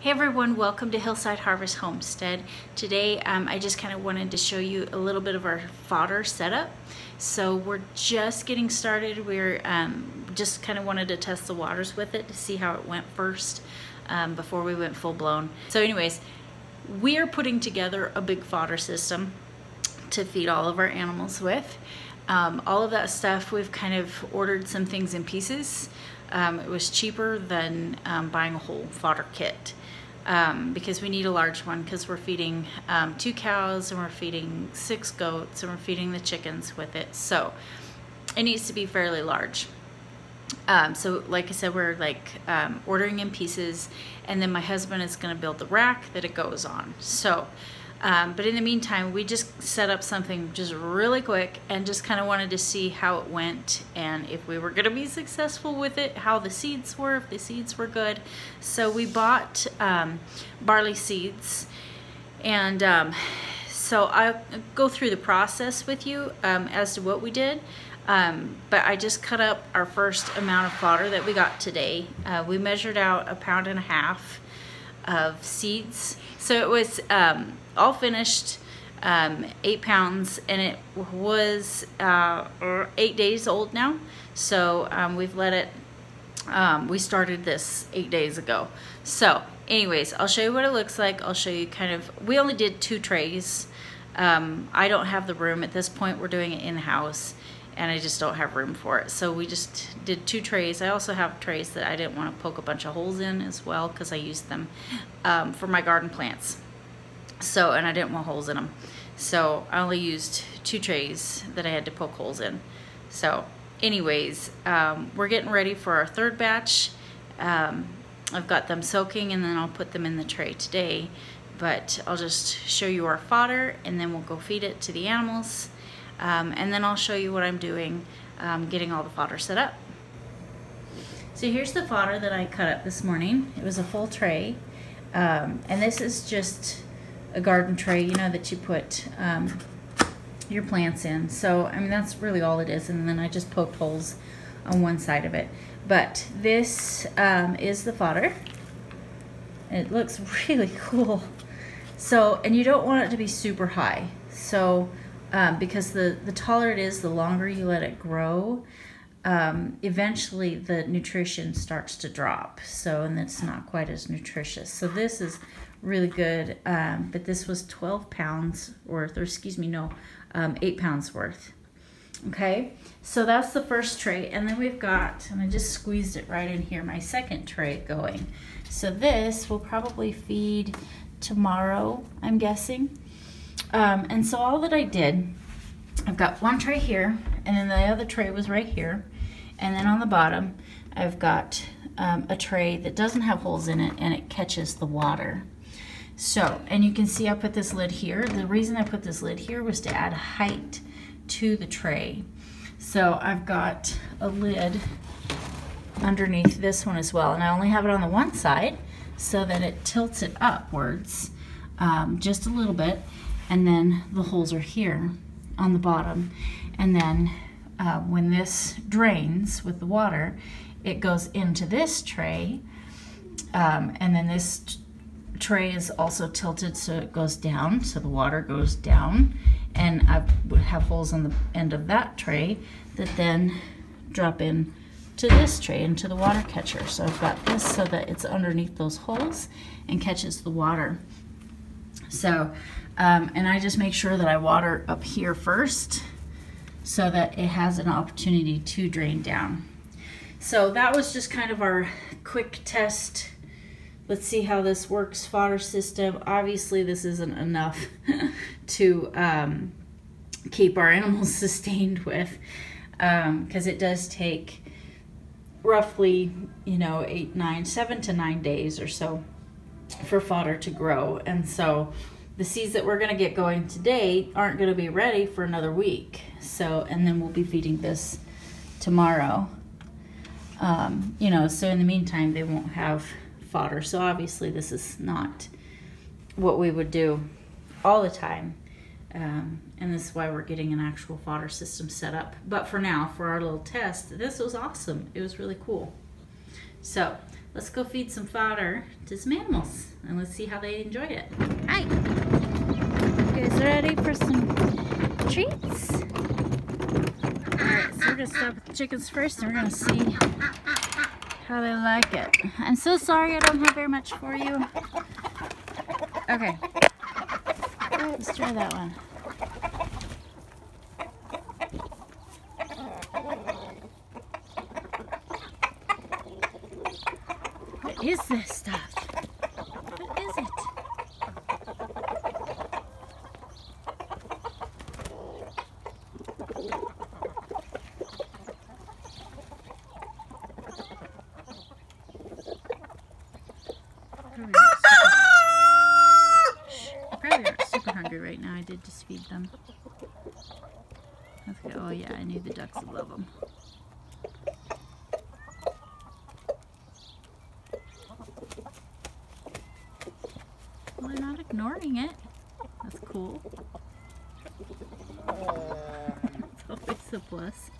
Hey everyone, welcome to Hillside Harvest Homestead. Today I just kind of wanted to show you a little bit of our fodder setup. So we're just getting started. We're just kind of wanted to test the waters with it to see how it went first before we went full blown. So anyways, we are putting together a big fodder system to feed all of our animals with. All of that stuff, we've kind of ordered some things in pieces. It was cheaper than buying a whole fodder kit because we need a large one because we're feeding 2 cows and we're feeding 6 goats and we're feeding the chickens with it. So it needs to be fairly large. So like I said, we're ordering in pieces, and then my husband is going to build the rack that it goes on. So but in the meantime, we just set up something just really quick and just kind of wanted to see how it went and if we were going to be successful with it, how the seeds were, if the seeds were good. So we bought barley seeds, and so I'll go through the process with you as to what we did. But I just cut up our first amount of fodder that we got today. We measured out 1.5 pounds of seeds. So it was all finished, 8 pounds, and it was 8 days old now. So we've let it, we started this 8 days ago. So anyways, I'll show you what it looks like. I'll show you kind of, we only did 2 trays. I don't have the room at this point. We're doing it in-house, and I just don't have room for it. So we just did 2 trays. I also have trays that I didn't want to poke a bunch of holes in as well because I used them for my garden plants. So, and I didn't want holes in them. So I only used 2 trays that I had to poke holes in. So anyways, we're getting ready for our 3rd batch. I've got them soaking, and then I'll put them in the tray today. But I'll just show you our fodder, and then we'll go feed it to the animals. And then I'll show you what I'm doing, getting all the fodder set up. So here's the fodder that I cut up this morning. It was a full tray, and this is just a garden tray, you know, that you put your plants in. So I mean, that's really all it is, and then I just poked holes on one side of it. But this is the fodder. It looks really cool. So, and you don't want it to be super high. So because the taller it is, the longer you let it grow, eventually the nutrition starts to drop. So, and it's not quite as nutritious. So this is really good, but this was 12 pounds worth, or excuse me, no, 8 pounds worth. Okay, so that's the first tray, and then we've got, and I just squeezed it right in here, my 2nd tray going. So this will probably feed tomorrow, I'm guessing. And so all that I did, I've got 1 tray here, and then the other tray was right here, and then on the bottom I've got a tray that doesn't have holes in it, and it catches the water. So, and you can see I put this lid here. The reason I put this lid here was to add height to the tray. So I've got a lid underneath this one as well, and I only have it on the one side so that it tilts it upwards just a little bit, and then the holes are here on the bottom, and then when this drains with the water, it goes into this tray, and then this tray is also tilted so it goes down, so the water goes down, and I would have holes on the end of that tray that then drop in to this tray, into the water catcher. So I've got this so that it's underneath those holes and catches the water. So and I just make sure that I water up here first so that it has an opportunity to drain down. So that was just kind of our quick test. Let's see how this works fodder system. Obviously this isn't enough to keep our animals sustained with, because it does take roughly, you know, 7 to 9 days or so for fodder to grow. And so the seeds that we're going to get going today aren't going to be ready for another week. So, and then we'll be feeding this tomorrow. You know, so in the meantime they won't have fodder. So obviously this is not what we would do all the time, and this is why we're getting an actual fodder system set up. But for now, for our little test, this was awesome. It was really cool. So let's go feed some fodder to some animals and let's see how they enjoy it. Hi! You guys ready for some treats? Alright, so we're gonna start with the chickens first and we're gonna see how they like it. I'm so sorry I don't have very much for you. Okay. Let's try that one. What is this stuff? What is it? Probably aren't super hungry right now. I did just feed them. That's good. Oh yeah, I knew the ducks would love them. Well, they're not ignoring it. That's cool. It's always a plus.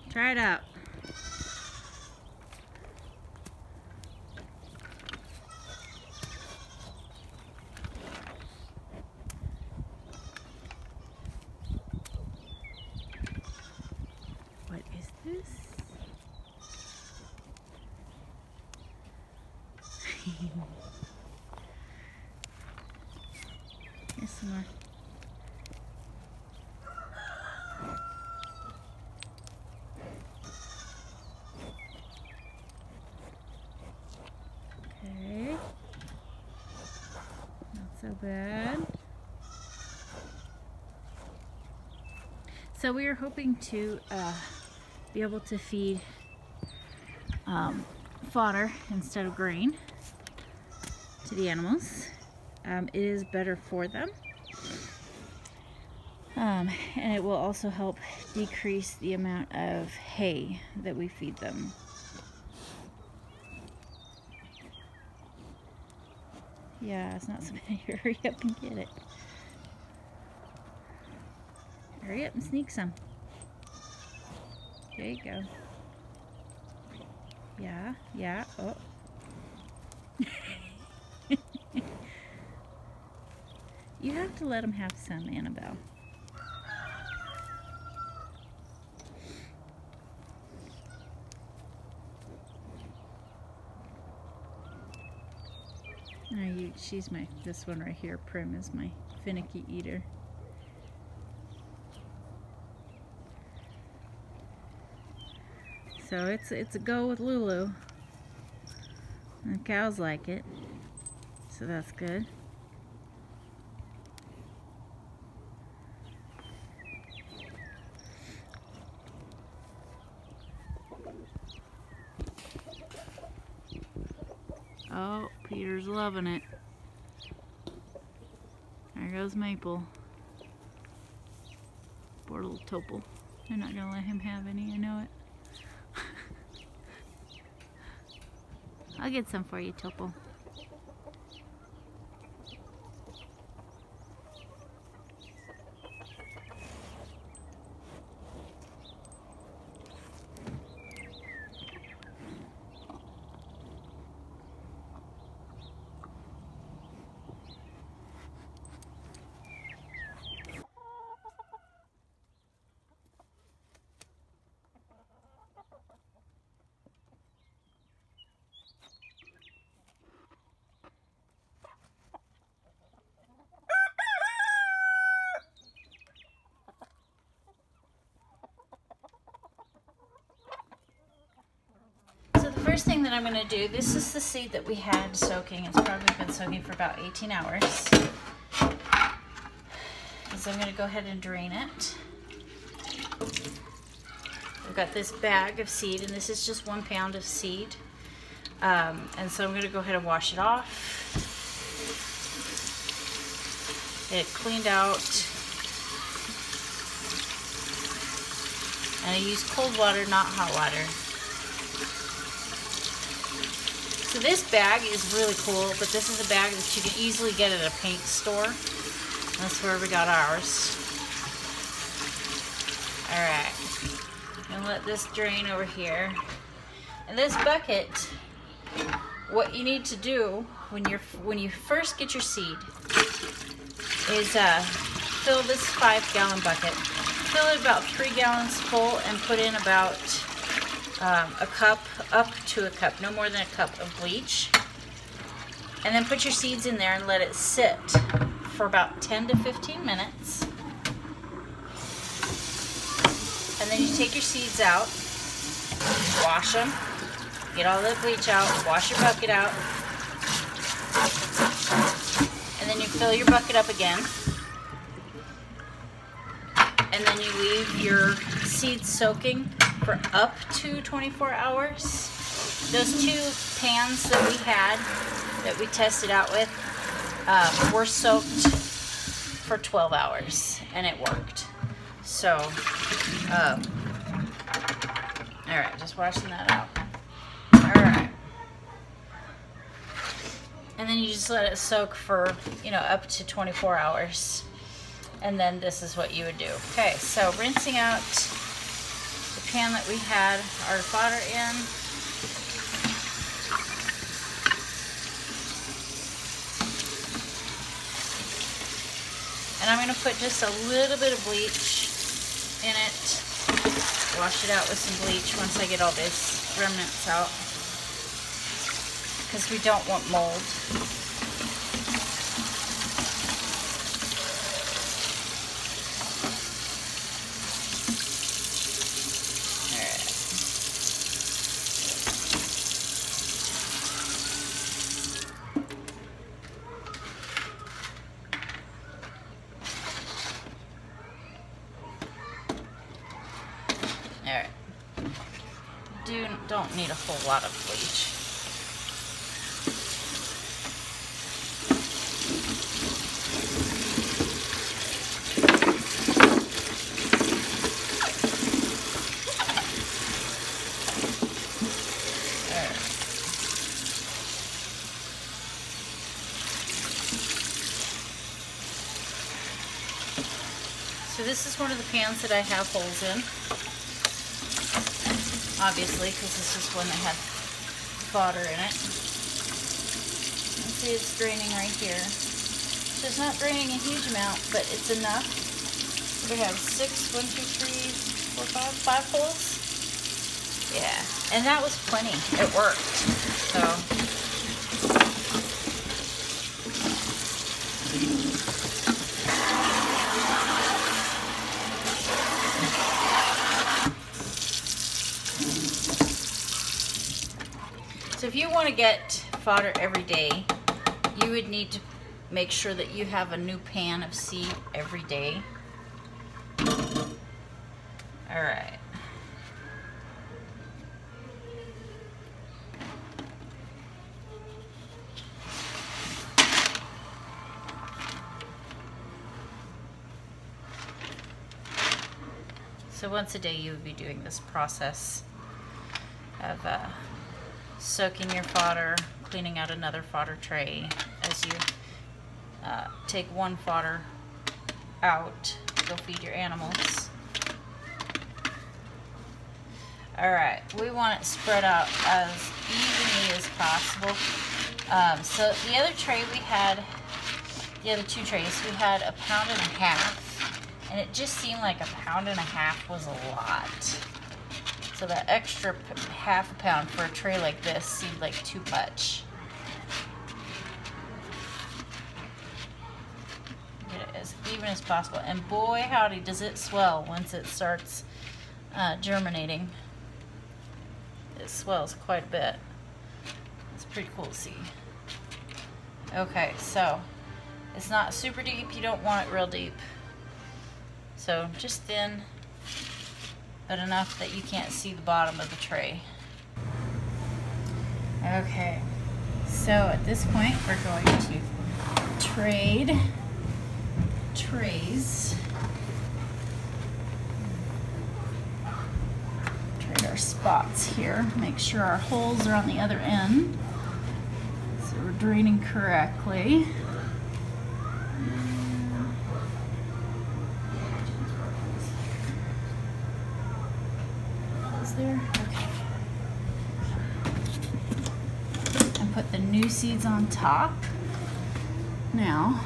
Try it out. What is this? Here's some more. Okay. Not so bad. So we are hoping to be able to feed fodder instead of grain to the animals. It is better for them, and it will also help decrease the amount of hay that we feed them. Yeah, it's not so bad. Hurry up and get it. Hurry up and sneak some. There you go. Yeah, yeah, oh. You have to let them have some, Annabelle. She's this one right here, Prim, is my finicky eater. So it's a go with Lulu. And the cows like it, so that's good. Oh, Peter's loving it. There goes Maple. Poor little Topple. They're not gonna let him have any, I know it. I'll get some for you, Topple. First thing that I'm going to do, this is the seed that we had soaking. It's probably been soaking for about 18 hours. So I'm going to go ahead and drain it. I've got this bag of seed, and this is just 1 pound of seed. And so I'm going to go ahead and wash it off. Get it cleaned out. And I use cold water, not hot water. So this bag is really cool, but this is a bag that you can easily get at a paint store. That's where we got ours. Alright. And let this drain over here. And this bucket, what you need to do when you first get your seed is fill this 5-gallon bucket. Fill it about 3 gallons full and put in about a cup, up to a cup, no more than a cup of bleach. And then put your seeds in there and let it sit for about 10 to 15 minutes. And then you take your seeds out, wash them, get all the bleach out, wash your bucket out, and then you fill your bucket up again. And then you leave your seeds soaking for up to 24 hours. Those 2 pans that we had, that we tested out with, were soaked for 12 hours, and it worked. So, alright, just washing that out. Alright. And then you just let it soak for, up to 24 hours. And then this is what you would do. Okay, so rinsing out the pan that we had our fodder in. And I'm going to put just a little bit of bleach in it. Wash it out with some bleach once I get all these remnants out, because we don't want mold. Don't need a whole lot of bleach. So this is one of the pans that I have holes in. Obviously, because this is one that had fodder in it. You see it's draining right here. So it's not draining a huge amount, but it's enough. We have 6, 1, 2, 3, 4, 5 holes. Yeah, and that was plenty. It worked. So. So if you want to get fodder every day, you would need to make sure that you have a new pan of seed every day. All right. So once a day you would be doing this process of soaking your fodder, cleaning out another fodder tray as you take one fodder out to go feed your animals. Alright, we want it spread out as evenly as possible. So the other tray we had, the other 2 trays, we had 1.5 pounds, and it just seemed like 1.5 pounds was a lot. So that extra 1/2 pound for a tray like this seemed like too much. Get it as even as possible. And boy howdy does it swell once it starts germinating. It swells quite a bit. It's pretty cool to see. Okay, so it's not super deep. You don't want it real deep. So just thin, but enough that you can't see the bottom of the tray. Okay, so at this point we're going to trade trays. Trade our spots here. Make sure our holes are on the other end, so we're draining correctly. put the new seeds on top. Now,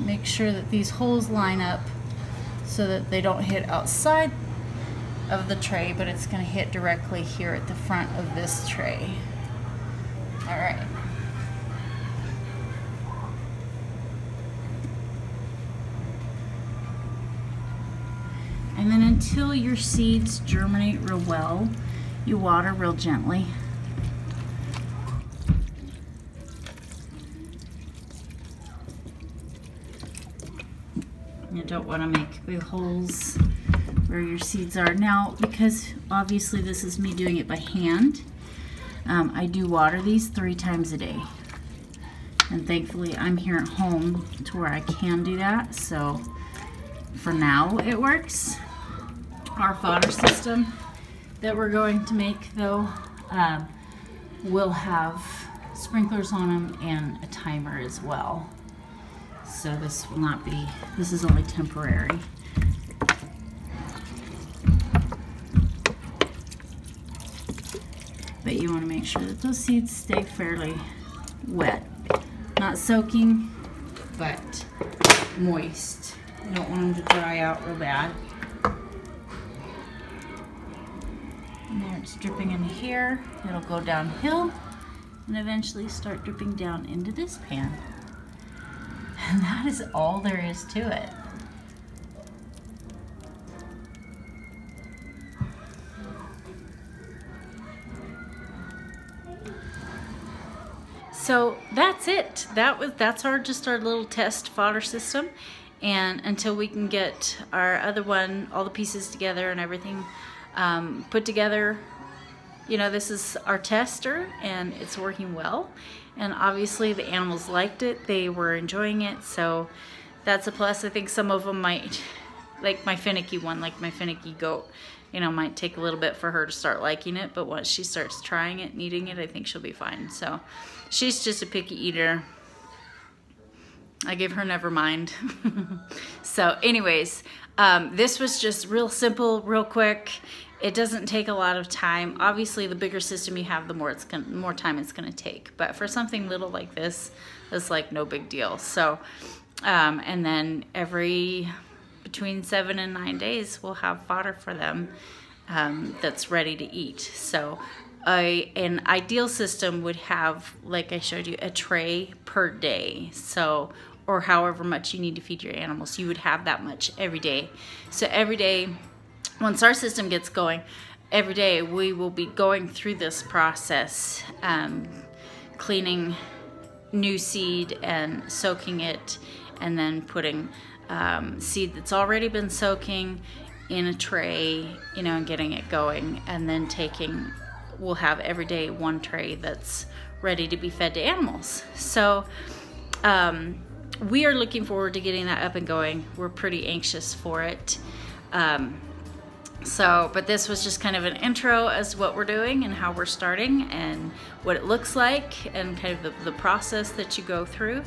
make sure that these holes line up so that they don't hit outside of the tray, but it's going to hit directly here at the front of this tray. All right. And then until your seeds germinate real well, you water real gently. You don't want to make big holes where your seeds are. Now, because obviously this is me doing it by hand, I do water these 3 times a day. And thankfully I'm here at home to where I can do that, so for now it works. Our fodder system that we're going to make, though, will have sprinklers on them and a timer as well. So this will not be, this is only temporary. But you want to make sure that those seeds stay fairly wet. Not soaking, but moist. You don't want them to dry out real bad. And there it's dripping into here. It'll go downhill and eventually start dripping down into this pan. And that is all there is to it. So that's it. That's just our little test fodder system. And until we can get our other one, all the pieces together and everything put together, you know, this is our tester and it's working well. And obviously the animals liked it. They were enjoying it. So that's a plus. I think some of them might, like my finicky one, like my finicky goat, you know, might take a little bit for her to start liking it. But once she starts trying it and eating it, I think she'll be fine. So she's just a picky eater. I gave her never mind. So anyways, this was just real simple, real quick. It doesn't take a lot of time. Obviously, the bigger system you have, the more time it's gonna take. But for something little like this, it's like no big deal. So, and then between 7 and 9 days, we'll have fodder for them that's ready to eat. So an ideal system would have, like I showed you, a tray per day. So, or however much you need to feed your animals, you would have that much every day. So every day, once our system gets going, every day we will be going through this process, cleaning new seed and soaking it, and then putting seed that's already been soaking in a tray, you know, and getting it going, and then we'll have every day 1 tray that's ready to be fed to animals. So we are looking forward to getting that up and going. We're pretty anxious for it. But this was just kind of an intro as to what we're doing and how we're starting and what it looks like and kind of the process that you go through.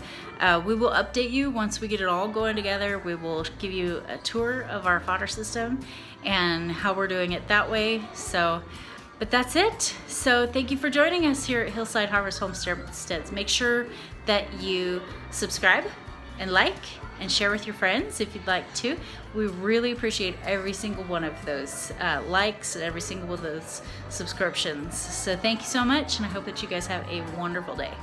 We will update you once we get it all going together. We will give you a tour of our fodder system and how we're doing it that way. So, but that's it. So thank you for joining us here at Hillside Harvest Homesteads. Make sure that you subscribe and like and share with your friends if you'd like to. We really appreciate every single one of those likes and every single one of those subscriptions. So thank you so much, and I hope that you guys have a wonderful day.